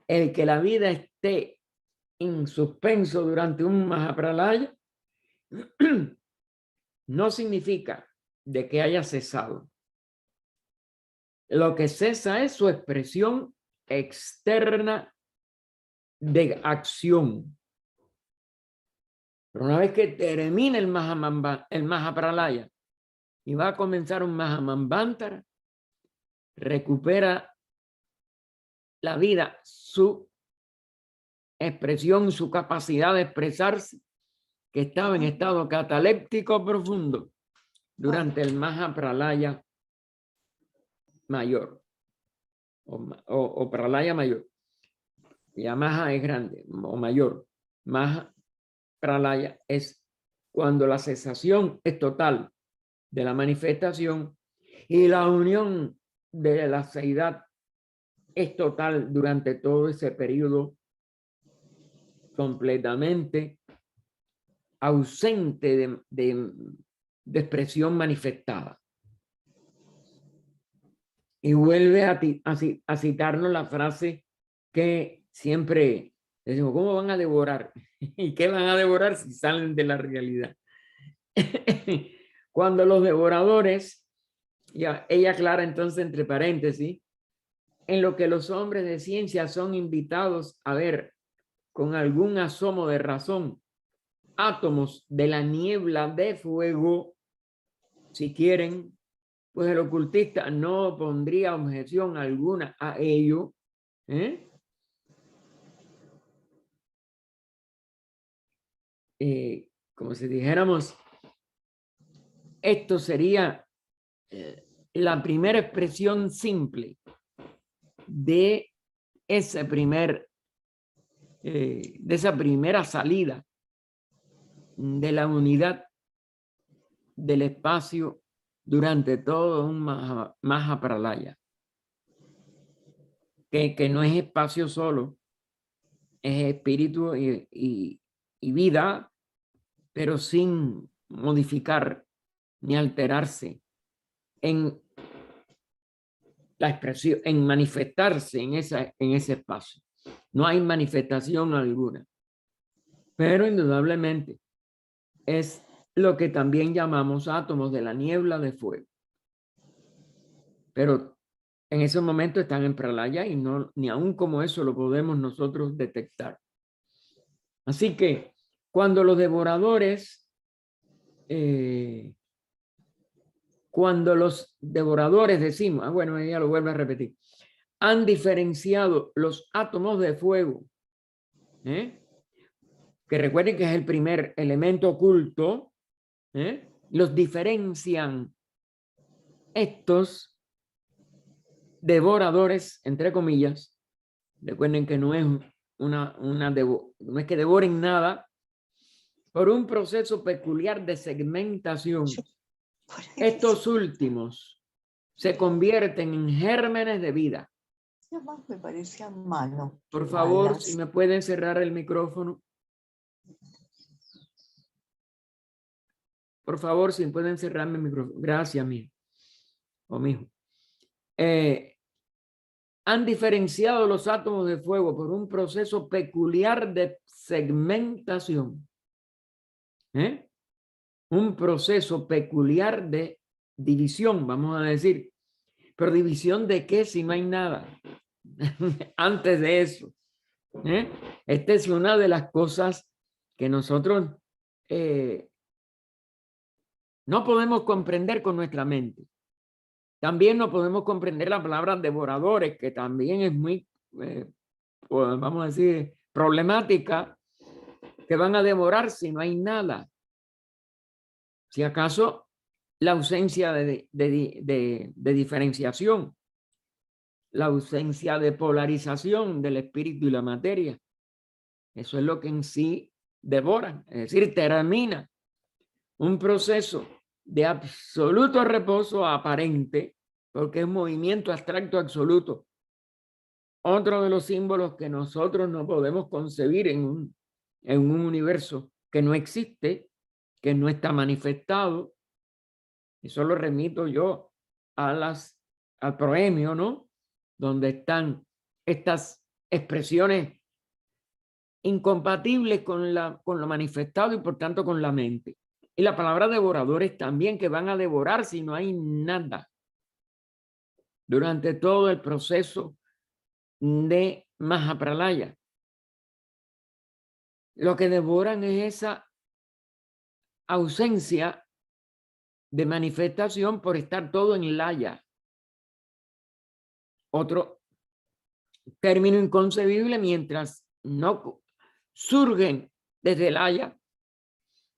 el que la vida esté en suspenso durante un Mahapralaya no significa de que haya cesado. Lo que cesa es su expresión externa de acción. Pero una vez que termine el Mahapralaya y va a comenzar un Mahamambantara, recupera la vida, su expresión, su capacidad de expresarse, que estaba en estado cataléptico profundo durante el Mahapralaya mayor o Pralaya mayor. Ya Maha es grande o mayor. Maha Pralaya es cuando la cesación es total de la manifestación y la unión de la seidad es total durante todo ese periodo, completamente ausente de expresión manifestada. Y vuelve a citarnos la frase que siempre decimos: ¿cómo van a devorar? ¿Y qué van a devorar si salen de la realidad? Cuando los devoradores, ya, ella aclara entonces entre paréntesis, en lo que los hombres de ciencia son invitados a ver con algún asomo de razón, átomos de la niebla de fuego, si quieren, pues el ocultista no pondría objeción alguna a ello, como si dijéramos, esto sería la primera expresión simple de ese de esa primera salida de la unidad del espacio durante todo un Mahapralaya, que no es espacio solo, es espíritu y vida, pero sin modificar ni alterarse en la expresión, en manifestarse en ese espacio. No hay manifestación alguna, pero indudablemente es lo que también llamamos átomos de la niebla de fuego. Pero en ese momento están en Pralaya y no, ni aún como eso lo podemos nosotros detectar. Así que cuando los devoradores, decimos, bueno, ella lo vuelve a repetir, han diferenciado los átomos de fuego, que recuerden que es el primer elemento oculto, los diferencian estos devoradores, entre comillas. Recuerden que no es no es que devoren nada, por un proceso peculiar de segmentación. Estos últimos se convierten en gérmenes de vida. Me parecía malo. Por favor, si me pueden cerrar el micrófono. Por favor, si pueden cerrarme el micrófono. Gracias, mijo. O mijo. Han diferenciado los átomos de fuego por un proceso peculiar de segmentación. Un proceso peculiar de división, vamos a decir. Pero división de qué si no hay nada antes de eso. Esta es una de las cosas que nosotros no podemos comprender con nuestra mente. También no podemos comprender la palabra devoradores, que también es muy, pues, vamos a decir, problemática, que van a devorar si no hay nada. Si acaso la ausencia de diferenciación, la ausencia de polarización del espíritu y la materia. Eso es lo que en sí devoran, es decir, termina un proceso de absoluto reposo aparente, porque es movimiento abstracto absoluto. Otro de los símbolos que nosotros no podemos concebir en un universo que no existe, que no está manifestado. Eso lo remito yo al proemio, ¿no? Donde están estas expresiones incompatibles con lo manifestado y por tanto con la mente. Y la palabra devoradores también, que van a devorar si no hay nada. durante todo el proceso de Mahapralaya. Lo que devoran es esa ausencia de manifestación por estar todo en laya. Otro término inconcebible, mientras no surgen desde laya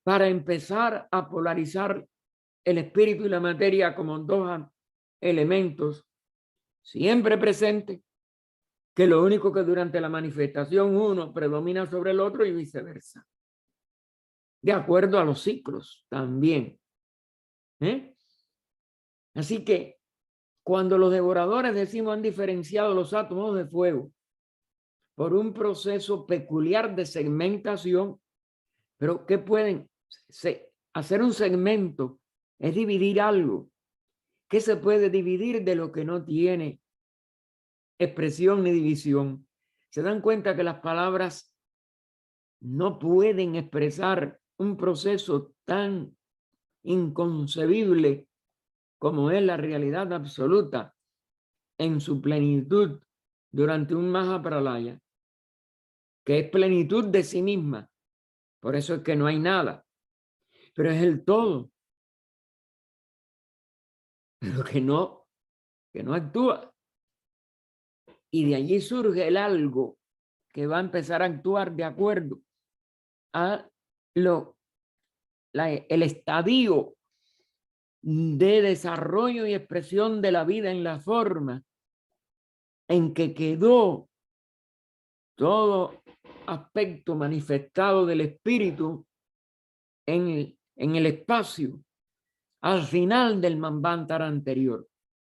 para empezar a polarizar el espíritu y la materia como dos elementos siempre presentes, que lo único que durante la manifestación uno predomina sobre el otro y viceversa, de acuerdo a los ciclos también. Así que cuando los devoradores decimos han diferenciado los átomos de fuego por un proceso peculiar de segmentación, pero ¿qué pueden hacer? Un segmento es dividir algo. ¿Qué se puede dividir de lo que no tiene expresión ni división? Se dan cuenta que las palabras no pueden expresar un proceso tan inconcebible como es la realidad absoluta en su plenitud durante un Mahapralaya, que es plenitud de sí misma. Por eso es que no hay nada, pero es el todo, pero que no actúa. Y de allí surge el algo que va a empezar a actuar de acuerdo a el estadio de desarrollo y expresión de la vida en la forma en que quedó todo aspecto manifestado del espíritu en el espacio al final del Manvantara anterior.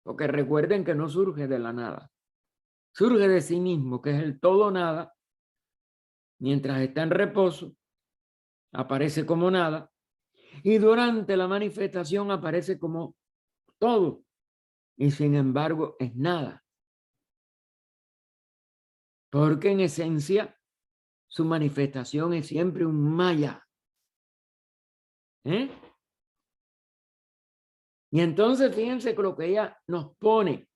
Porque recuerden que no surge de la nada, surge de sí mismo, que es el todo nada. Mientras está en reposo, aparece como nada, y durante la manifestación aparece como todo, y sin embargo es nada. Porque en esencia su manifestación es siempre un maya. Y entonces fíjense que lo que ella nos pone,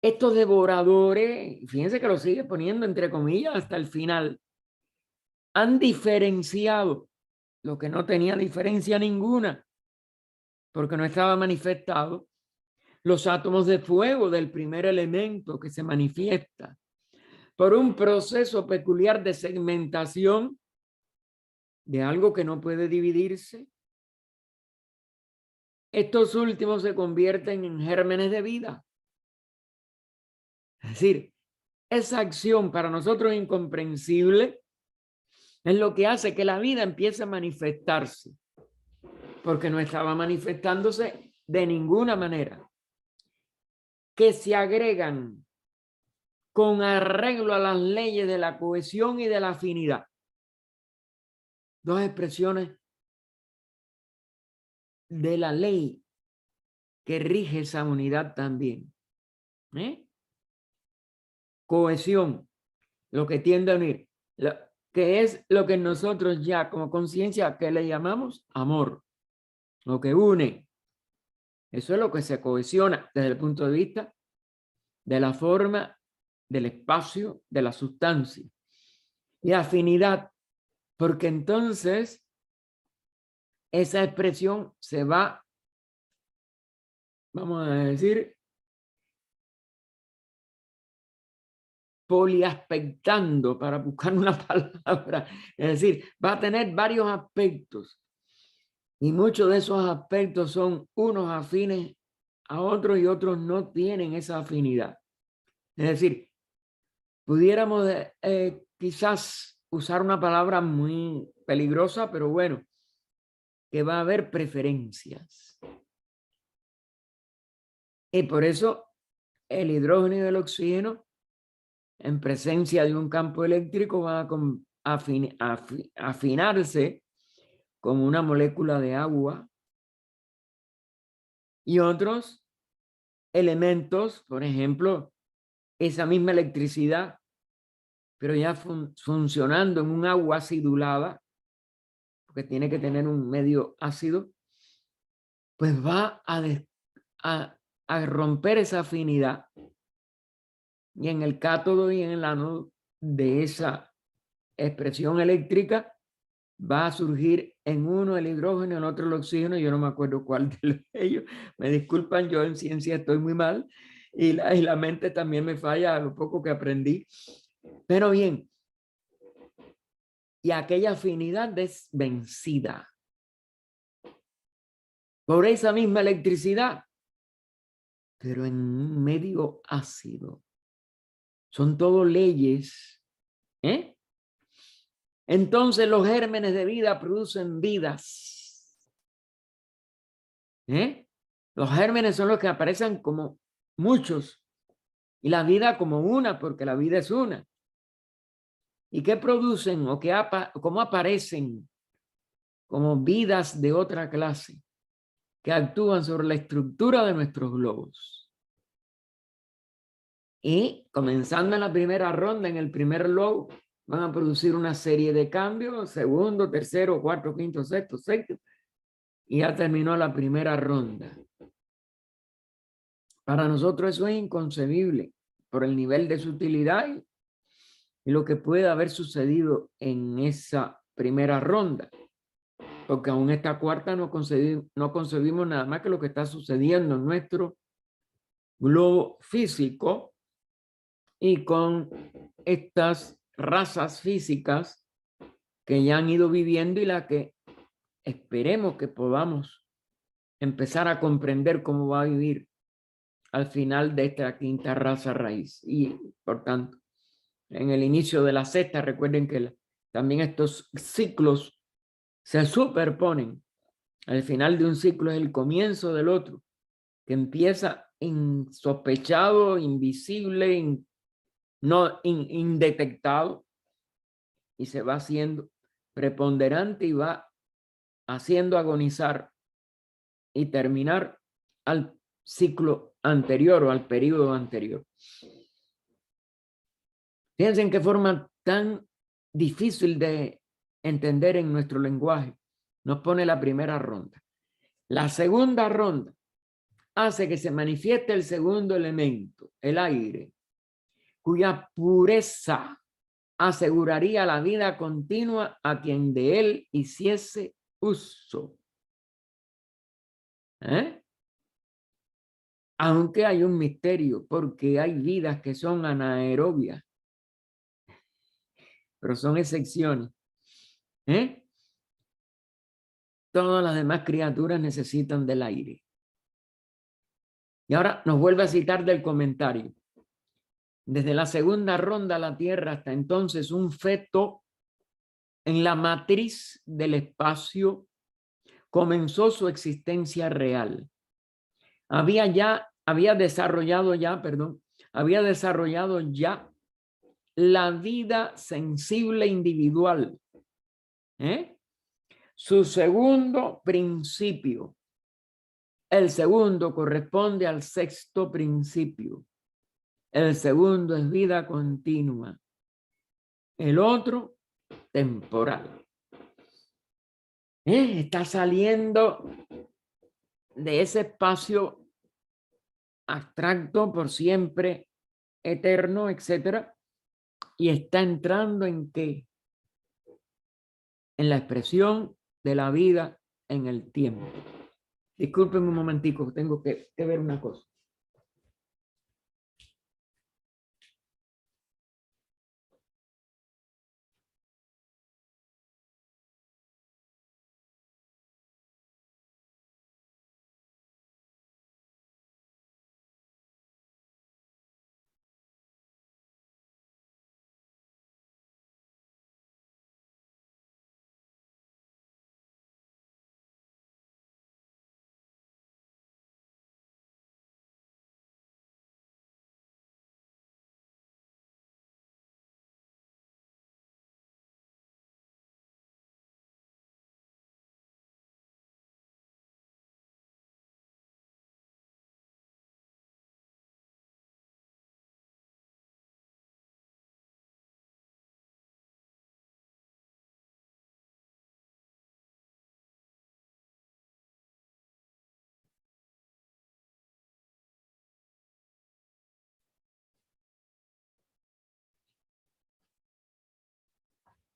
estos devoradores, fíjense que lo sigue poniendo entre comillas hasta el final, han diferenciado lo que no tenía diferencia ninguna, porque no estaba manifestado, los átomos de fuego del primer elemento que se manifiesta por un proceso peculiar de segmentación de algo que no puede dividirse. Estos últimos se convierten en gérmenes de vida. Es decir, esa acción para nosotros incomprensible es lo que hace que la vida empiece a manifestarse, porque no estaba manifestándose de ninguna manera. Que se agregan con arreglo a las leyes de la cohesión y de la afinidad. Dos expresiones de la ley que rige esa unidad también. Cohesión, lo que tiende a unir, que es lo que nosotros ya como conciencia que le llamamos amor, lo que une. Eso es lo que se cohesiona desde el punto de vista de la forma, del espacio, de la sustancia. Y afinidad, porque entonces esa expresión se va, vamos a decir, poliaspectando, para buscar una palabra. Es decir, va a tener varios aspectos. Y muchos de esos aspectos son unos afines a otros y otros no tienen esa afinidad. Es decir, pudiéramos quizás usar una palabra muy peligrosa, pero bueno, que va a haber preferencias. Y por eso el hidrógeno y el oxígeno, en presencia de un campo eléctrico, van a afinarse como una molécula de agua. Y otros elementos, por ejemplo, esa misma electricidad, pero ya funcionando en un agua acidulada, porque tiene que tener un medio ácido, pues va a a romper esa afinidad y en el cátodo y en el ánodo de esa expresión eléctrica va a surgir en uno el hidrógeno, en otro el oxígeno. Yo no me acuerdo cuál de ellos. Me disculpan, yo en ciencia estoy muy mal y la mente también me falla a lo poco que aprendí. Pero bien, y aquella afinidad es vencida por esa misma electricidad, pero en un medio ácido. Son todo leyes, ¿eh? Entonces los gérmenes de vida producen vidas, ¿eh? Los gérmenes son los que aparecen como muchos y la vida como una, porque la vida es una. ¿Y qué producen o cómo aparecen como vidas de otra clase que actúan sobre la estructura de nuestros globos? Y comenzando en la primera ronda, en el primer globo, van a producir una serie de cambios, segundo, tercero, cuarto, quinto, sexto, séptimo, y ya terminó la primera ronda. Para nosotros eso es inconcebible por el nivel de sutilidad y lo que puede haber sucedido en esa primera ronda. Porque aún esta cuarta no concebimos nada más que lo que está sucediendo en nuestro globo físico y con estas razas físicas que ya han ido viviendo y la que esperemos que podamos empezar a comprender cómo va a vivir al final de esta quinta raza raíz. Y por tanto, en el inicio de la sexta, recuerden que también estos ciclos se superponen. Al final de un ciclo es el comienzo del otro, que empieza insospechado, invisible, indetectado, y se va haciendo preponderante y va haciendo agonizar y terminar al ciclo anterior o al periodo anterior. Fíjense en qué forma tan difícil de entender en nuestro lenguaje nos pone la primera ronda. La segunda ronda hace que se manifieste el segundo elemento, el aire, cuya pureza aseguraría la vida continua a quien de él hiciese uso. Aunque hay un misterio, porque hay vidas que son anaerobias, pero son excepciones. Todas las demás criaturas necesitan del aire. Y ahora nos vuelve a citar del comentario. Desde la segunda ronda la Tierra hasta entonces un feto en la matriz del espacio comenzó su existencia real. Había desarrollado ya la vida sensible individual. Su segundo principio. El segundo corresponde al sexto principio. El segundo es vida continua. El otro, temporal. Está saliendo de ese espacio abstracto por siempre, eterno, etcétera, y está entrando ¿en qué? En la expresión de la vida en el tiempo. Discúlpenme un momentico, tengo que ver una cosa.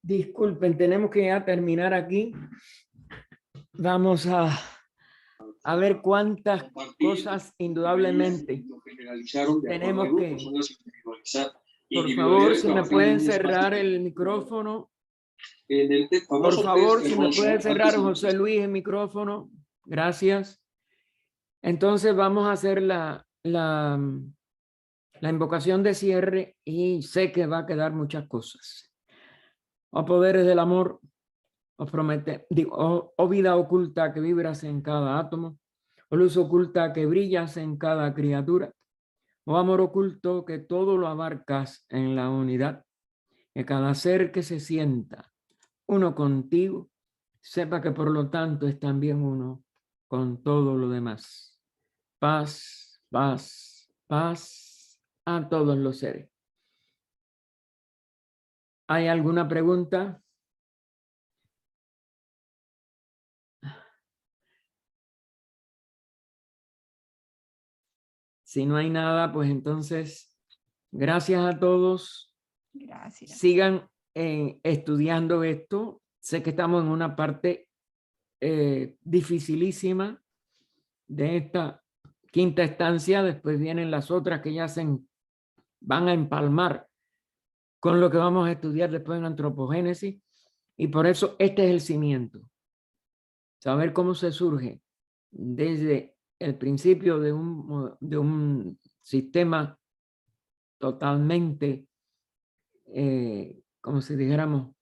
Disculpen, tenemos que ya terminar aquí. Vamos a ver cuántas cosas indudablemente tenemos que... Por favor, si me pueden cerrar el micrófono. Por favor, si me puede cerrar José Luis el micrófono. Gracias. Entonces vamos a hacer la invocación de cierre y sé que va a quedar muchas cosas. Oh poderes del amor, oh vida oculta que vibras en cada átomo, oh luz oculta que brillas en cada criatura, oh amor oculto que todo lo abarcas en la unidad, que cada ser que se sienta uno contigo, sepa que por lo tanto es también uno con todo lo demás. Paz, paz, paz a todos los seres. ¿Hay alguna pregunta? Si no hay nada, pues entonces, gracias a todos. Gracias. Sigan estudiando esto. Sé que estamos en una parte dificilísima de esta quinta estancia. Después vienen las otras que ya van a empalmar con lo que vamos a estudiar después en antropogénesis. Y por eso este es el cimiento. Saber cómo se surge desde el principio de un sistema totalmente, como si dijéramos,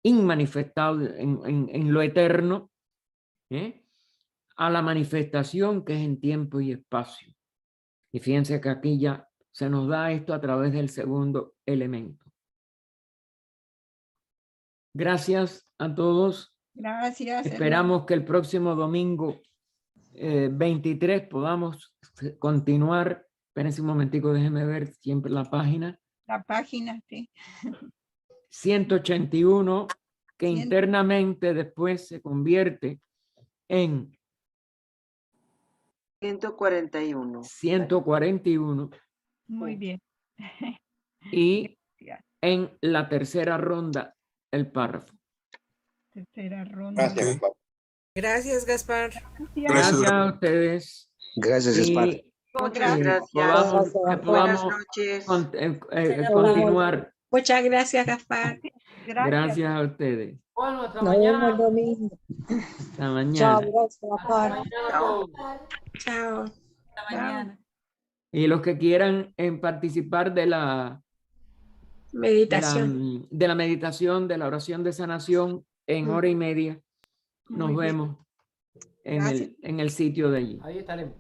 inmanifestado en lo eterno, a la manifestación que es en tiempo y espacio. Y fíjense que aquí ya se nos da esto a través del segundo elemento. Gracias a todos. Gracias. Esperamos que el próximo domingo 23 podamos continuar. Espérense un momentico, déjenme ver siempre la página. La página, sí. 181, que internamente después se convierte en 141. 141. Muy bien. Y Gracias. en la tercera ronda, el párrafo. Tercera ronda. Gracias, Gaspar. Gracias a ustedes. Gracias, Y, Gaspar. Muchas gracias. que Buenas podamos noches. continuar. Muchas gracias, Gaspar. Gracias a ustedes. Bueno, hasta Nos mañana. vemos el domingo. Hasta Chao, mañana. gracias, Gaspar. Mañana a todos. Chao. Hasta mañana. Y los que quieran participar de la Meditación. de la meditación, de la oración de sanación en hora y media, nos Muy bien. vemos en el sitio de allí. Ahí estaremos.